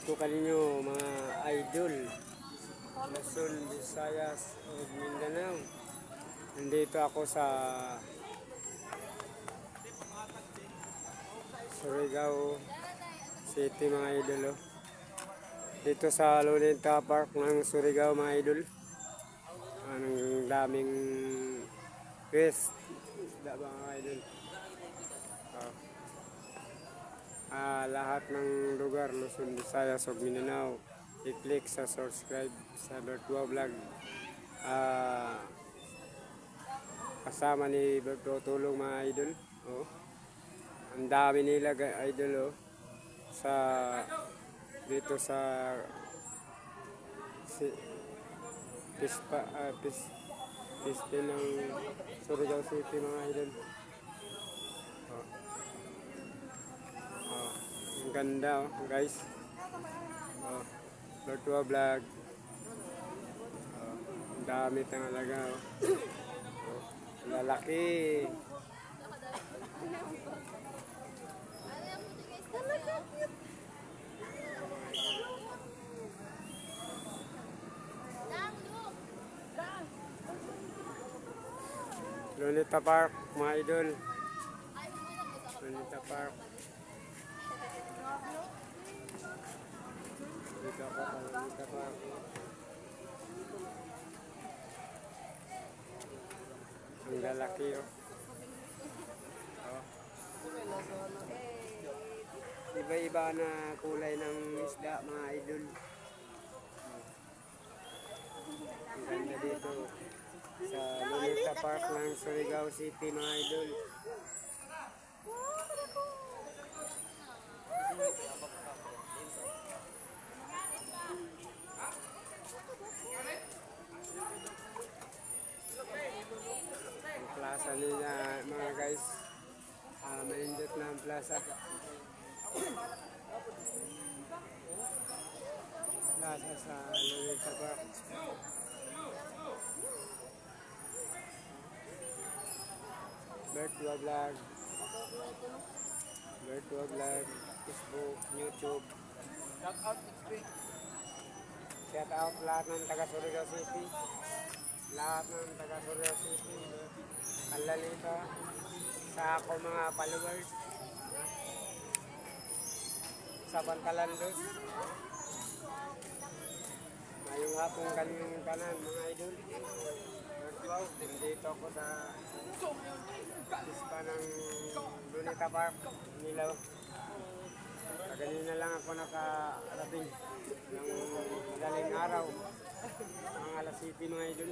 ko kaninyo mga idol, Luzon, Visayas, o Mindanao. Nandito ako sa Surigao City mga idol. Oh. Dito sa Luneta Park ng Surigao mga idol. Ang daming fish, isda ba mga idol? Oh. Lahat ng lugar, Luzon, Visayas, o Mindanao, i-click sa subscribe sa Bertua Vlog. Kasama ni Bertua Tulong mga idol. Oh. Ang dami nila idol oh. Sa dito sa piste ng Surigao City mga idol. Oh. Oh. Ang ganda oh, guys. Oh. Bertua Vlog. Oh. Ang dami talaga oh. Oh. Lalaki. Luneta Park, mga idol. Luneta Park. Dito ako sa Luneta Park. Ang lalaki oh. Oh. Iba-iba na kulay ng isda, mga idol. Ang ganda dito sa Luneta Park ng Surigao City mga idol. Ang plaza nila mga guys, malindot na ang plaza. Plaza sa Luneta Park. Bertua Vlog, Bertua Vlog, Facebook, YouTube. Shout out lahat ng taga Surigao City. Lahat ng taga Surigao City. Kalalita. Sa ako mga followers. Sa Pantalandos. Ngayong hapong kanyang kanan mga idol. Bertua, nandito ako sa ispa ng Luneta Park, Nilaw. Kanina lang ako nakarating ng madaling araw, mga alas 7 mga idol.